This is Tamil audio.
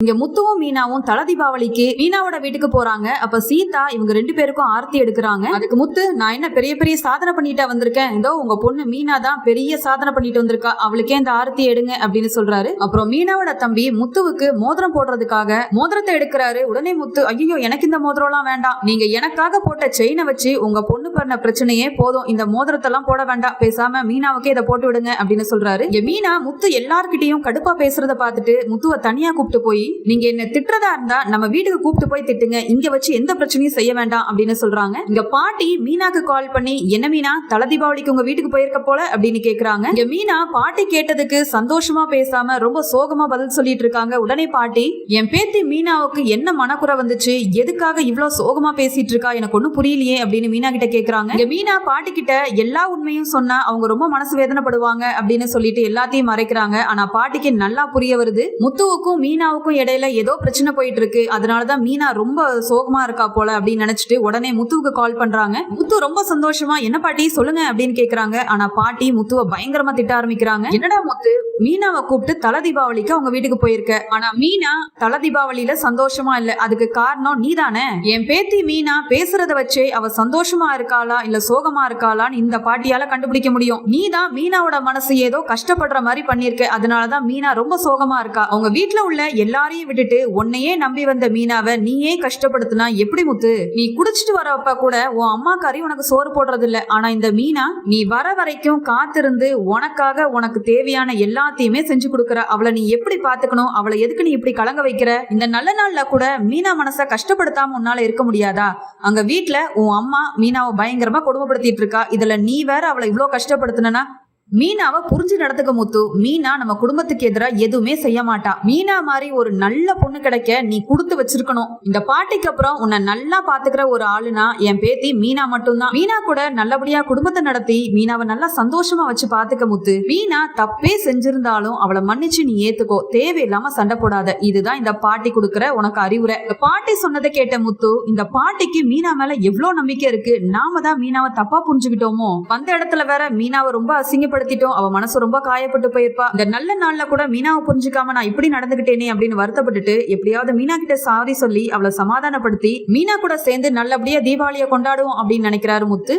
இங்க முத்துவும் மீனாவும் தல தீபாவளிக்கு மீனாவோட வீட்டுக்கு போறாங்க. அப்ப சீதா இவங்க 2 பேருக்கும் ஆர்த்தி எடுக்கிறாங்க. அதுக்கு முத்து, நான் என்ன பெரிய பெரிய சாதனை பண்ணிட்டா வந்திருக்கேன், இதோ உங்க பொண்ணு மீனா தான் பெரிய சாதனை பண்ணிட்டு வந்திருக்கா, அவளுக்கே இந்த ஆர்த்தி எடுங்க அப்படின்னு சொல்றாரு. அப்புறம் மீனாவோட தம்பி முத்துவுக்கு மோதிரம் போடுறதுக்காக மோதிரத்தை எடுக்கிறாரு. உடனே முத்து, ஐயோ எனக்கு இந்த மோதிரம் எல்லாம் வேண்டாம், நீங்க எனக்காக போட்ட செயினை வச்சு உங்க பொண்ணு பண்ண பிரச்சனையே போதும், இந்த மோதிரத்தை எல்லாம் போட வேண்டாம், பேசாம மீனாவுக்கே இதை போட்டு விடுங்க அப்படின்னு சொல்றாரு. மீனா முத்து எல்லார்கிட்டையும் கடுப்பா பேசுறத பார்த்துட்டு முத்துவை தனியா கூப்பிட்டு போய், நீங்க என்ன திட்டுறதா இருந்தா நம்ம வீட்டுக்கு கூப்பிட்டு போய் திட்டுங்க, இங்க வச்சு எந்த பிரச்சனையும் செய்ய வேண்டாம் அப்படின்னு சொல்றாங்க. இங்க பாட்டி மீனாக்கு கால் பண்ணி, என்ன மீனா தல தீபாவளிக்கு உங்க வீட்டுக்கு போயிருக்க போல அப்படின்னு கேக்குறாங்க. இங்க மீனா பாட்டி கேட்டதுக்கு சந்தோஷமா பேசாம ரொம்ப சோகமா பதில் சொல்லிட்டு இருக்காங்க. உடனே பாட்டி, என் பேத்தி மீனாவுக்கு என்ன மனக்குறை வந்துச்சு, எதுக்காக இவ்வளவு சோகமா பேசிட்டு இருக்கா, எனக்கு ஒண்ணும் புரியலையே அப்படின்னு மீனா கிட்ட கேக்குறாங்க. இங்க மீனா பாட்டி கிட்ட எல்லா உண்மையும் சொன்னா அவங்க ரொம்ப மனசு வேதனைப்படுவாங்க அப்படின்னு சொல்லிட்டு எல்லாத்தையும் மறைக்கிறாங்க. ஆனா பாட்டிக்கு நல்லா புரிய வருது, முத்துவுக்கும் மீனாவுக்கும் இடையில ஏதோ பிரச்சனை போயிட்டு இருக்கு, அதனாலதான் மீனா ரொம்ப சோகமா இருக்கா போல அப்படின்னு நினைச்சிட்டு உடனே முத்துவுக்கு கால் பண்றாங்க. முத்து ரொம்ப சந்தோஷமா, என்ன பாட்டி சொல்லுங்க அப்படின்னு கேக்குறாங்க. ஆனா பாட்டி முத்துவை பயங்கரமா திட்ட ஆரம்பிக்கிறாங்க. என்னடா முத்து, மீனாவை கூப்பிட்டு தல தீபாவளிக்கு அவங்க வீட்டுக்கு போயிருக்க, ஆனா மீனா தல தீபாவளியில சந்தோஷமா இல்ல, அதுக்கு காரணம் நீதானே, என் பேத்தி மீனா பேசுறத வச்சே அவ சந்தோஷமா இருக்காளா இல்ல சோகமா இருக்காளான்னு இந்த பாட்டியால கண்டுபிடிக்க முடியும். நீதான் மீனாவோட மனசு ஏதோ கஷ்டப்படுற மாதிரி பண்ணிருக்க, அதனாலதான் மீனா ரொம்ப சோகமா இருக்கா. அவங்க வீட்டுல உள்ள எல்லாரையும் விட்டுட்டு உன்னையே நம்பி வந்த மீனாவை நீயே கஷ்டப்படுத்தினா எப்படி முத்து, நீ குடிச்சிட்டு வரப்ப கூட உன் அம்மா கறி உனக்கு சோறு போடுறது இல்ல, ஆனா இந்த மீனா நீ வர வரைக்கும் காத்திருந்து உனக்காக உனக்கு தேவையான எல்லாத்தையுமே செஞ்சு கொடுக்கற, அவளை நீ எப்படி பாத்துக்கணும், அவளை எதுக்கு நீ இப்படி கலங்க வைக்கிற, இந்த நல்ல நாள்ல கூட மீனா மனச கஷ்டப்படுத்தாம உன்னால இருக்க முடியாதா, அங்க வீட்டுல உன் அம்மா மீனாவை பயங்கரமா கொடுமைப்படுத்திட்டு இருக்கா, இதுல நீ வேற அவளை இவ்வளவு கஷ்டப்படுத்தினா, மீனாவை புரிஞ்சு நடத்துக்க முத்து, மீனா நம்ம குடும்பத்துக்கு எதிராக எதுவுமே செய்ய மாட்டா, மீனா மாதிரி ஒரு நல்ல பொண்ணு கிடைக்க நீ கொடுத்து வச்சிருக்கணும், இந்த பாட்டிக்கு அப்புறம் உன்னை நல்லா பாத்துக்கிற ஒரு ஆளுனா என் பேத்தி மீனா மட்டும்தான், மீனா கூட நல்லபடியா குடும்பத்தை நடத்தி மீனாவை நல்லா சந்தோஷமா வச்சு பாத்துக்க முத்து, மீனா தப்பே செஞ்சிருந்தாலும் அவளை மன்னிச்சு நீ ஏத்துக்கோ, தேவையில்லாம சண்டை போடாத, இதுதான் இந்த பாட்டி கொடுக்கற உனக்கு அறிவுரை. இந்த பாட்டி சொன்னதை கேட்ட முத்து, இந்த பாட்டிக்கு மீனா மேல எவ்வளவு நம்பிக்கை இருக்கு, நாம தான் மீனாவை தப்பா புரிஞ்சுக்கிட்டோமோ, வந்த இடத்துல வேற மீனாவை ரொம்ப அசிங்கப்படுத்திட்டோம், அவ மனசு ரொம்ப காயப்பட்டு போயிருப்பா, இந்த நல்ல நாள்ல கூட மீனாவை புரிஞ்சுக்காம நான் இப்படி நடந்துகிட்டேனே அப்படின்னு வருத்தப்பட்டுட்டு எப்படியாவது மீனா கிட்ட சாரி சொல்லி அவளை சமாதானப்படுத்தி மீனா கூட சேர்ந்து நல்லபடியா தீபாவளியை கொண்டாடுவோம் அப்படின்னு நினைக்கிறாரு முத்து.